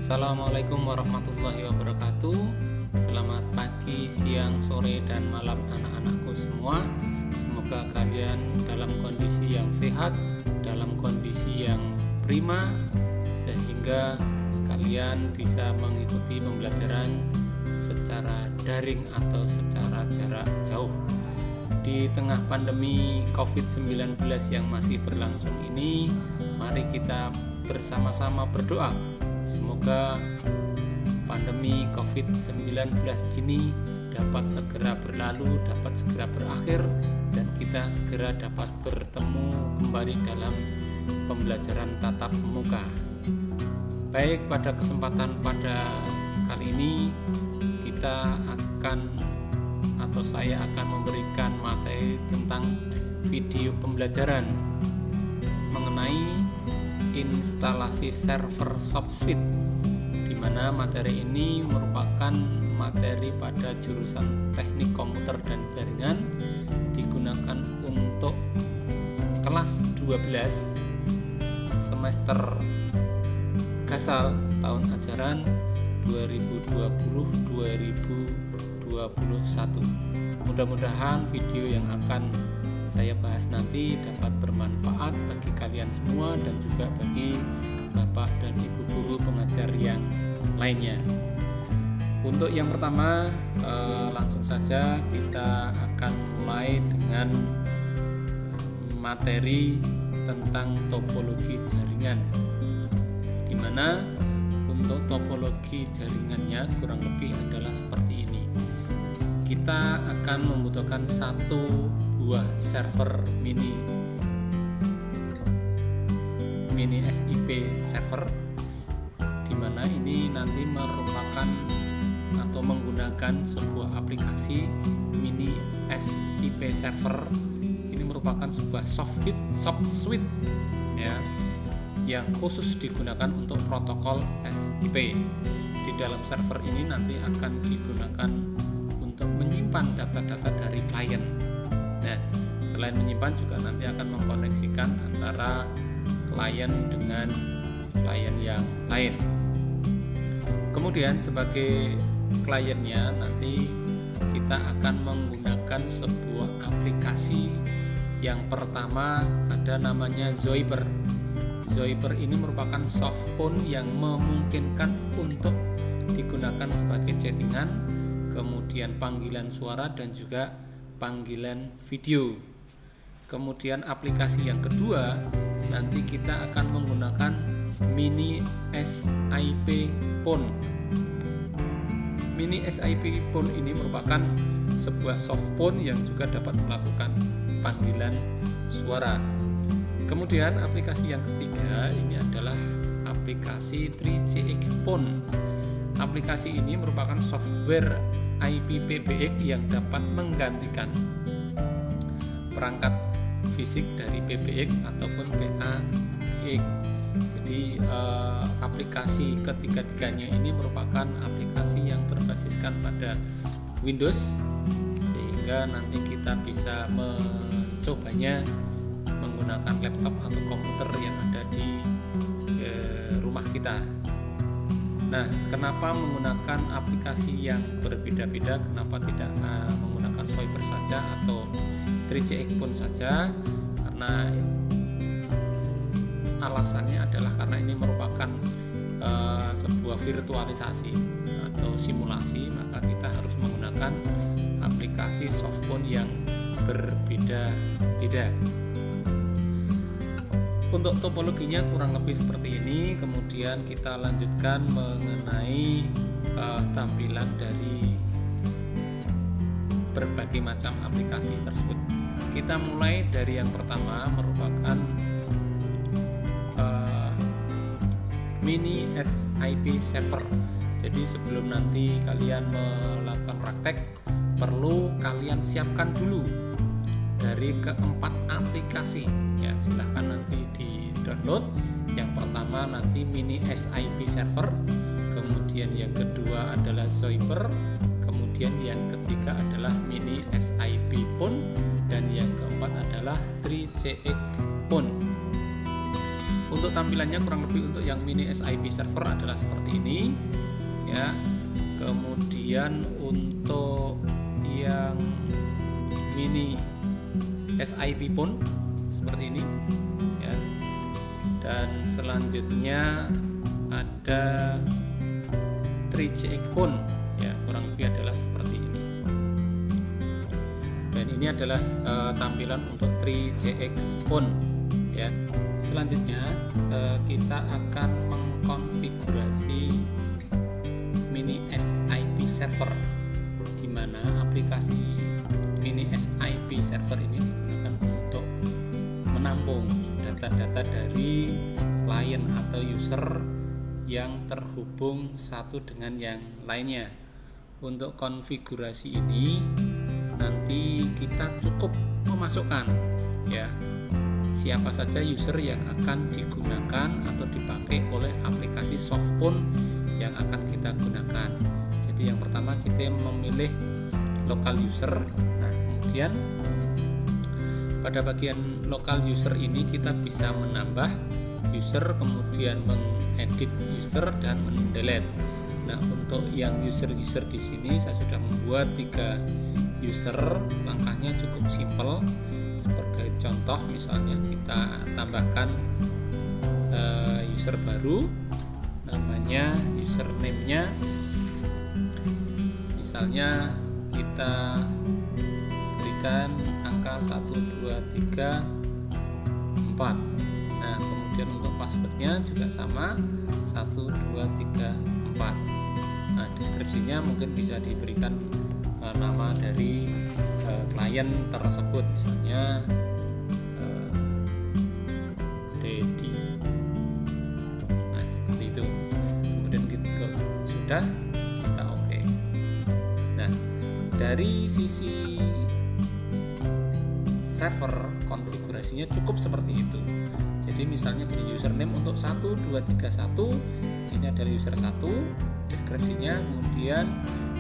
Assalamualaikum warahmatullahi wabarakatuh. Selamat pagi, siang, sore, dan malam anak-anakku semua. Semoga kalian dalam kondisi yang sehat, dalam kondisi yang prima, sehingga kalian bisa mengikuti pembelajaran secara daring atau secara jarak jauh. Di tengah pandemi COVID-19 yang masih berlangsung ini, mari kita bersama-sama berdoa. Semoga pandemi COVID-19 ini dapat segera berlalu, dapat segera berakhir, dan kita segera dapat bertemu kembali dalam pembelajaran tatap muka. Baik, pada kesempatan pada kali ini kita saya akan memberikan materi tentang video pembelajaran mengenai instalasi server ShopSuite, di mana materi ini merupakan materi pada jurusan Teknik Komputer dan Jaringan, digunakan untuk kelas 12 semester Gasal tahun ajaran 2020-2021. Mudah-mudahan video yang akan saya bahas nanti dapat bermanfaat bagi kalian semua dan juga bagi Bapak dan Ibu guru pengajar yang lainnya. Untuk yang pertama, langsung saja kita akan mulai dengan materi tentang topologi jaringan, di mana untuk topologi jaringannya kurang lebih adalah seperti ini. Kita akan membutuhkan satu buah server mini SIP server, di mana ini nanti merupakan atau menggunakan sebuah aplikasi mini SIP server. Ini merupakan sebuah ShopSuite ya, yang khusus digunakan untuk protokol SIP. Di dalam server ini nanti akan digunakan untuk menyimpan data-data dari klien. Nah, selain menyimpan juga nanti akan mengkoneksikan antara klien dengan klien yang lain. Kemudian sebagai kliennya nanti kita akan menggunakan sebuah aplikasi. Yang pertama ada namanya Zoiper. Zoiper ini merupakan softphone yang memungkinkan untuk digunakan sebagai chattingan, kemudian panggilan suara dan juga panggilan video. Kemudian aplikasi yang kedua nanti kita akan menggunakan mini SIP phone. Mini SIP phone ini merupakan sebuah softphone yang juga dapat melakukan panggilan suara. Kemudian aplikasi yang ketiga ini adalah aplikasi 3CX Phone. Aplikasi ini merupakan software IP PBX yang dapat menggantikan perangkat fisik dari PBX ataupun PABX. Jadi aplikasi ketiga-tiganya ini merupakan aplikasi yang berbasiskan pada Windows, sehingga nanti kita bisa mencobanya menggunakan laptop atau komputer yang ada di rumah kita. Nah, kenapa menggunakan aplikasi yang berbeda-beda? Kenapa tidak menggunakan Zoiper saja atau 3CX Phone saja? Karena alasannya adalah karena ini merupakan sebuah virtualisasi atau simulasi, maka kita harus menggunakan aplikasi softphone yang berbeda-beda. Untuk topologinya kurang lebih seperti ini. Kemudian kita lanjutkan mengenai tampilan dari berbagai macam aplikasi tersebut. Kita mulai dari yang pertama, merupakan mini SIP server. Jadi sebelum nanti kalian melakukan praktek, perlu kalian siapkan dulu dari keempat aplikasi ya. Silahkan nanti di download. Yang pertama nanti mini SIP server, kemudian yang kedua adalah Zoiper, kemudian yang ketiga adalah mini SIP phone, dan yang keempat adalah 3CX Phone. Untuk untuk tampilannya kurang lebih untuk yang mini SIP server adalah seperti ini ya. Kemudian untuk yang mini SIP pun seperti ini ya. Dan selanjutnya ada 3JX pun ya, kurang lebih adalah seperti ini. Dan ini adalah tampilan untuk 3JX pun ya. Selanjutnya kita akan mengkonfigurasi mini SIP server, di mana aplikasi mini SIP server ini digunakan untuk menampung data-data dari klien atau user yang terhubung satu dengan yang lainnya. Untuk konfigurasi ini nanti kita cukup memasukkan ya siapa saja user yang akan digunakan atau dipakai oleh aplikasi softphone yang akan kita gunakan. Jadi yang pertama kita memilih local user. Nah, kemudian pada bagian local user ini kita bisa menambah user, kemudian mengedit user dan mendelete. Nah, untuk yang user-user di sini saya sudah membuat 3 user. Langkahnya cukup simpel. Sebagai contoh, misalnya kita tambahkan user baru, namanya username-nya misalnya kita berikan angka 1, 2, 3, 4. Nah, kemudian untuk passwordnya juga sama 1, 2, 3, 4. Nah, deskripsinya mungkin bisa diberikan nama dari klien tersebut, misalnya Dedi. Nah, seperti itu. Kemudian kita sudah, kita oke. Nah, dari sisi server konfigurasinya cukup seperti itu. Jadi misalnya di username untuk 1, 2, 3, 1, ini adalah user 1, deskripsinya, kemudian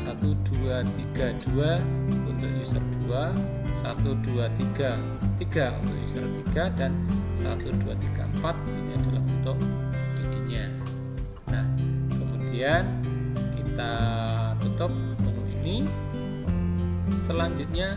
1, 2, 3, 2 untuk user 2, 1, 2, 3, 3 untuk user 3, dan 1, 2, 3, 4 ini adalah untuk didinya. Nah, kemudian kita tutup menu ini. Selanjutnya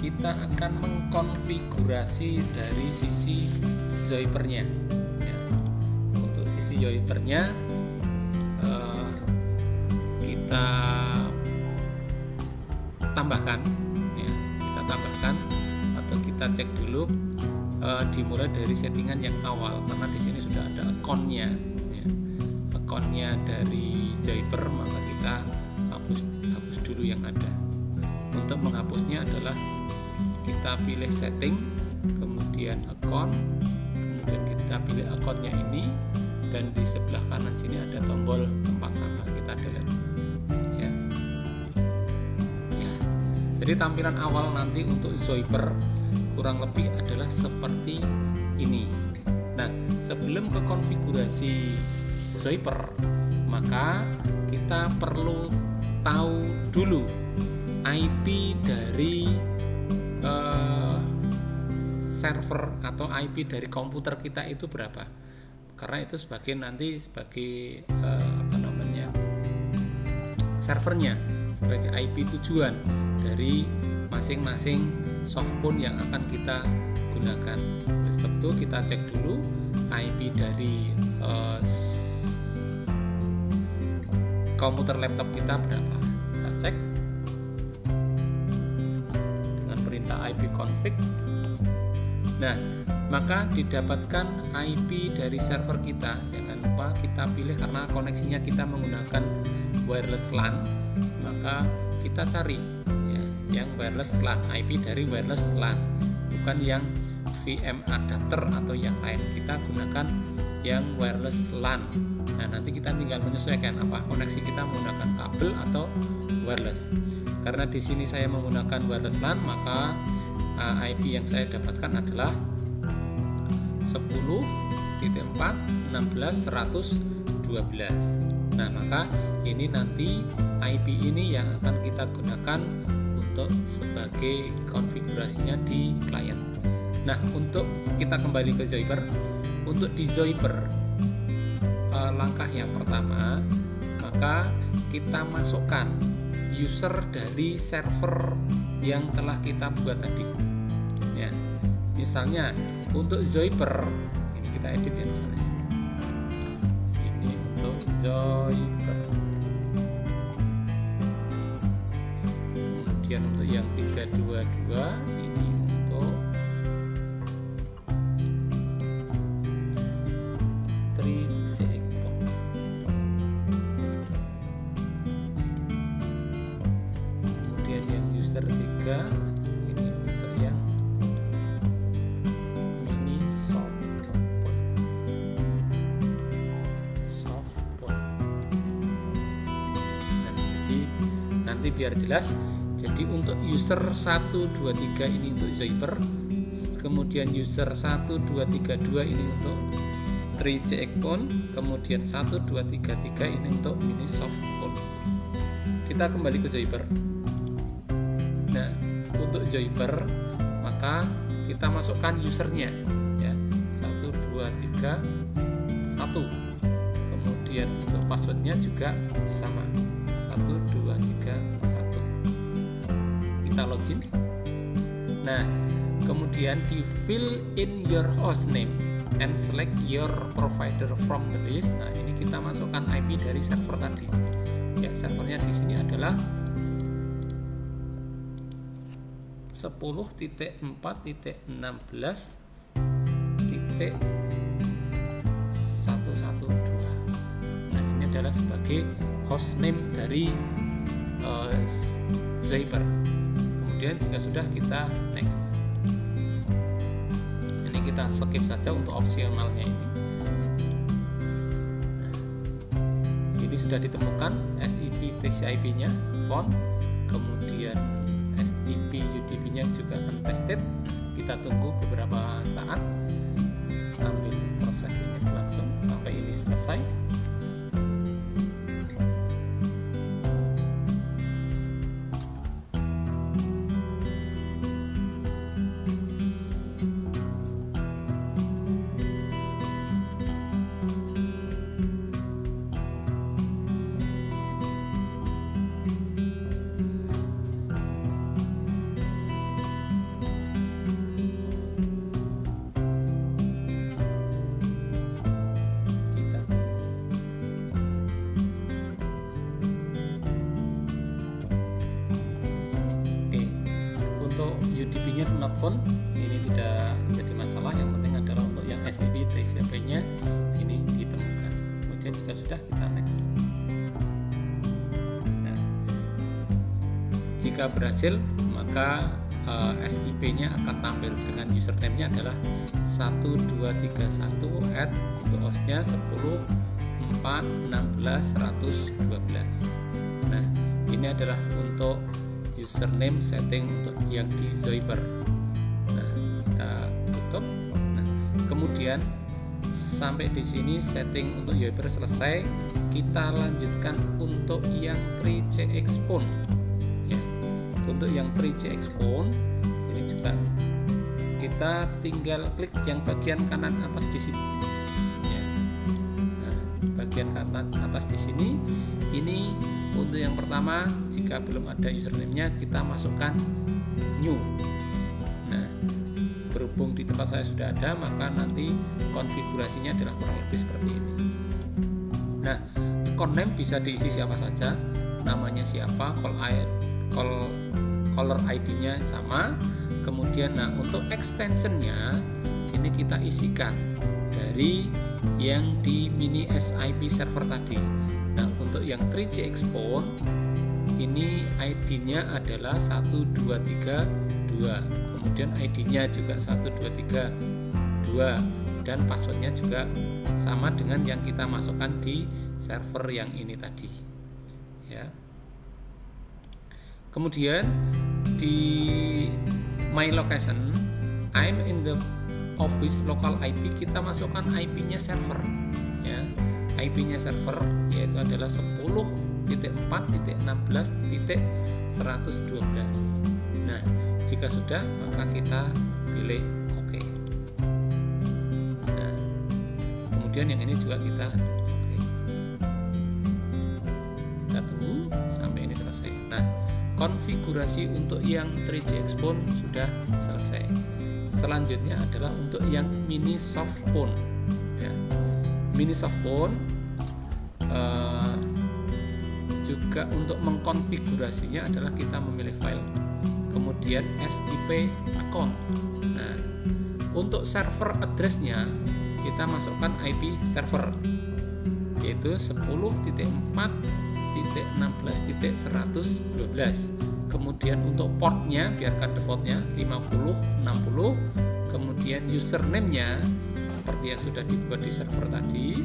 kita akan mengkonfigurasi dari sisi Zoiper-nya ya. Untuk sisi Zoiper-nya kita tambahkan ya, kita tambahkan atau kita cek dulu, dimulai dari settingan yang awal, karena di sini sudah ada akunnya ya. Akunnya dari Zoiper, maka kita hapus dulu yang ada. Untuk menghapusnya adalah kita pilih setting, kemudian akun, kemudian kita pilih akunnya ini, dan di sebelah kanan sini ada tombol tempat sampah, kita delete ya. Jadi tampilan awal nanti untuk Zoiper kurang lebih adalah seperti ini. Nah, sebelum ke konfigurasi Zoiper, maka kita perlu tahu dulu IP dari server atau IP dari komputer kita itu berapa. Karena itu sebagai servernya, sebagai IP tujuan dari masing-masing softphone yang akan kita gunakan. Oleh sebab itu kita cek dulu IP dari komputer laptop kita berapa. Kita cek dengan perintah ipconfig. Nah, maka didapatkan IP dari server kita. Jangan lupa kita pilih, karena koneksinya kita menggunakan wireless LAN, maka kita cari ya, yang wireless LAN, IP dari wireless LAN, bukan yang VM adapter atau yang lain. Kita gunakan yang wireless LAN. Nah, nanti kita tinggal menyesuaikan apa koneksi kita menggunakan kabel atau wireless. Karena di sini saya menggunakan wireless LAN, maka IP yang saya dapatkan adalah 10.4.16.112. Nah, maka ini nanti IP ini yang akan kita gunakan untuk sebagai konfigurasinya di klien. Nah, untuk kita kembali ke Zoiper, untuk di Zoiper langkah yang pertama, maka kita masukkan user dari server yang telah kita buat tadi ya. Misalnya untuk Zoiper ini kita edit ya, misalnya ini untuk Zoiper, kemudian untuk yang 322 ini untuk Checkpoint. Kemudian yang user 3 ini untuk yang mini softpoint. Nah, jadi nanti biar jelas, jadi untuk user 123 ini untuk Zoiper, kemudian user 1232 ini untuk Checkpoint, kemudian 1233 ini untuk mini softpoint. Kita kembali ke Zoiper. Nah, untuk Zoiper maka kita masukkan usernya ya, 1231. Kemudian untuk passwordnya juga sama, 1231. Kita login. Nah, kemudian di fill in your hostname and select your provider from the list. Nah, ini kita masukkan IP dari server tadi. Ya, servernya di sini adalah 10.4.16.112. Nah, ini adalah sebagai hostname dari Zoiper. Kemudian jika sudah, kita next. Kita skip saja untuk opsionalnya ini. Nah, ini sudah ditemukan SIP TCP-nya, font, kemudian SIP UDP-nya juga untested. Kita tunggu beberapa saat sambil proses ini berlangsung sampai ini selesai. UDP-nya not found, ini tidak menjadi masalah. Yang penting adalah untuk yang SIP TCP-nya ini ditemukan. Kemudian jika sudah, kita next. Nah, jika berhasil maka SIP-nya akan tampil dengan username-nya adalah 1231 untuk hostnya 10.4.16.112. Nah, ini adalah untuk username setting untuk yang di Zoiper. Nah, kita tutup. Nah, kemudian sampai di sini setting untuk Zoiper selesai. Kita lanjutkan untuk yang 3Checkpoint. Ya, untuk yang 3Checkpoint ini juga kita tinggal klik yang bagian kanan atas di sini. Ya. Nah, bagian kanan atas di sini ini. Untuk yang pertama, jika belum ada username-nya, kita masukkan new. Nah, berhubung di tempat saya sudah ada, maka nanti konfigurasinya adalah kurang lebih seperti ini. Nah, account name bisa diisi siapa saja, namanya siapa, caller ID-nya sama. Kemudian, nah, untuk extension-nya ini kita isikan dari yang di mini SIP server tadi. Nah, untuk yang 3Checkpoint ini ID-nya adalah 1232, kemudian ID-nya juga 1232, dan passwordnya juga sama dengan yang kita masukkan di server yang ini tadi. Ya. Kemudian di my location, I'm in the office local IP, kita masukkan IP-nya server. Ya. IP-nya server yaitu adalah 10.4.16.112. Nah, jika sudah maka kita pilih OK. Nah, kemudian yang ini juga kita oke. Kita tunggu sampai ini selesai. Nah, konfigurasi untuk yang 3G Xphone sudah selesai. Selanjutnya adalah untuk yang mini softphone ya. Mini softphone juga untuk mengkonfigurasinya adalah kita memilih file, kemudian SIP account. Nah, untuk server address-nya kita masukkan IP server yaitu 10.4.16.112. Kemudian untuk portnya biarkan defaultnya 5060, kemudian username-nya seperti yang sudah dibuat di server tadi.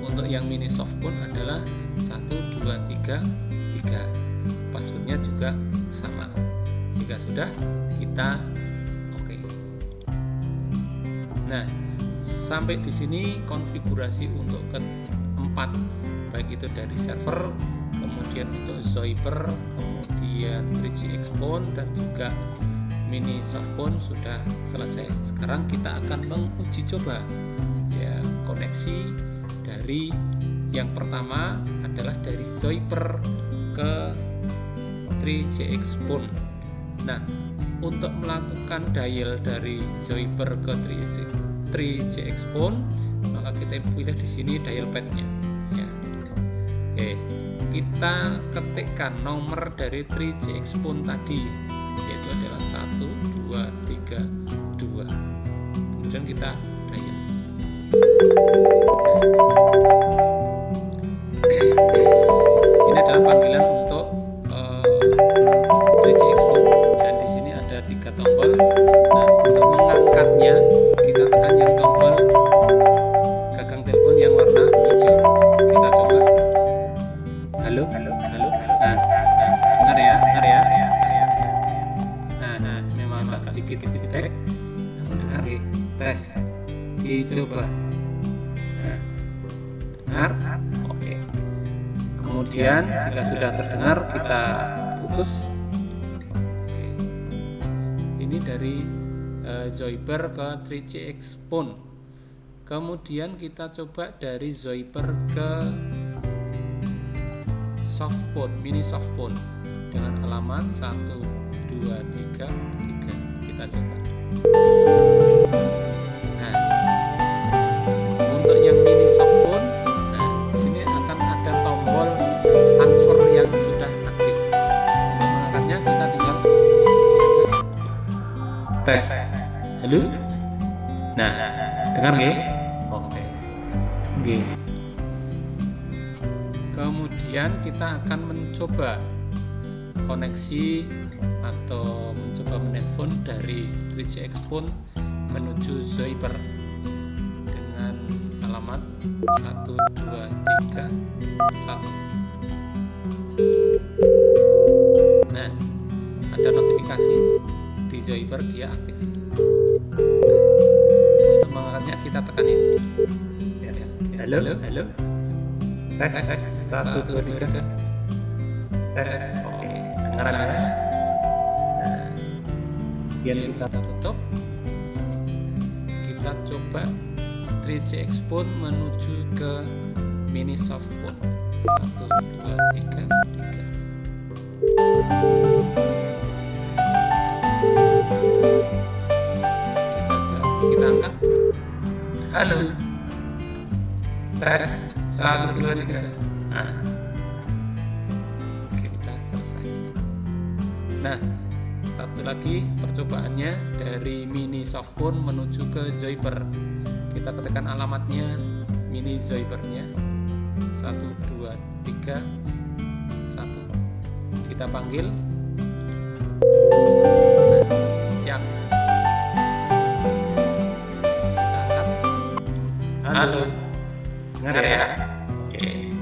Untuk yang mini softphone adalah 1233, passwordnya juga sama. Jika sudah, kita oke. Nah, sampai di sini konfigurasi untuk keempat, baik itu dari server, kemudian untuk Zoiper, kemudian 3G Xphone dan juga mini softphone sudah selesai. Sekarang kita akan menguji coba ya koneksi dari yang pertama adalah dari Zoiper ke 3G Xphone. Nah, untuk melakukan dial dari Zoiper ke 3G Xphone, maka kita pilih di sini dial pad-nya ya. Oke, kita ketikkan nomor dari 3G Xphone tadi, yaitu adalah 1232. Kemudian kita dial. Ini adalah panggilan untuk 3G Xphone dan di sini ada 3 tombol. Nah, untuk mengangkatnya kita tekan yang tombol gagang telepon yang warna hijau. Kita coba. Halo. Nah, dengar ya. Nah, memang agak sedikit feedback. Namun dengar ya. Tes. Dicoba. Nah, dengar. Oke. Kemudian jika sudah terdengar kita putus. Oke. Ini dari Zoiper ke 3G Xphone. Kemudian kita coba dari Zoiper ke softphone, mini softphone dengan alamat 1233. Kita coba. Nah, untuk yang mini softphone, nah di sini akan ada tombol answer yang sudah aktif. Untuk mengangkatnya kita tinggal saja. Tes. Halo. Nah, dengar nggih? Oke. Nggih. Kemudian kita akan mencoba koneksi atau mencoba menelpon dari 3G Xphone menuju Zoiper dengan alamat 1231. Nah, ada notifikasi di Zoiper dia aktif. Untuk mengangkatnya kita tekan ini. Halo. Tes 1 2 3. Tes. Oke. Dengaran ya. Nah, Biar kita tutup. Kita coba 3G Xphone menuju ke mini softphone. 1 2 3. Kita angkat. Halo. Tes 1 2 3. Nah, kita selesai. Nah, satu lagi percobaannya dari mini softphone menuju ke Zoiper. Kita ketikkan alamatnya mini Zoipernya 1 2 3 1. Kita panggil. Nah, yang kita angkat. Halo. Dengar ya. Oke.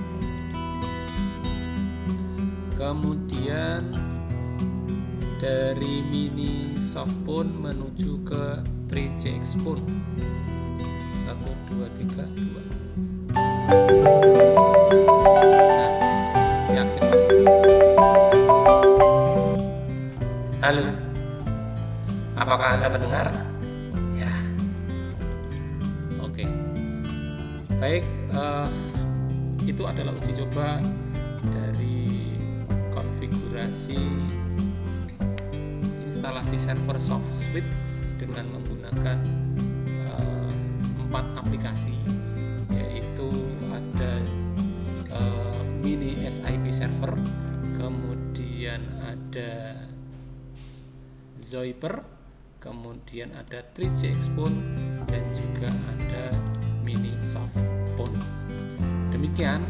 Kemudian dari mini softphone menuju ke 3G Xphone 1 2 3 2. Nah, diaktifasi. Halo, apakah Anda mendengar? Ya. Oke. Baik, itu adalah uji coba dari konfigurasi instalasi server SoftSuite dengan menggunakan 4 aplikasi, yaitu ada mini SIP server, kemudian ada Zoiper, kemudian ada 3G Xphone, dan juga ada mini Softphone. Demikian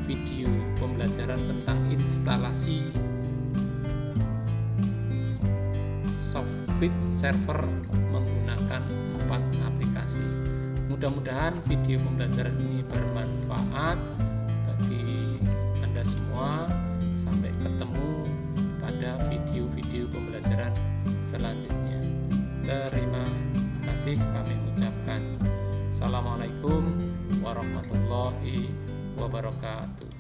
video pembelajaran tentang instalasi SoftSuite server menggunakan 4 aplikasi. Mudah-mudahan video pembelajaran ini bermanfaat bagi Anda semua. Sampai ketemu pada video-video pembelajaran selanjutnya. Terima kasih kami ucapkan. Assalamualaikum warahmatullahi wabarakatuh.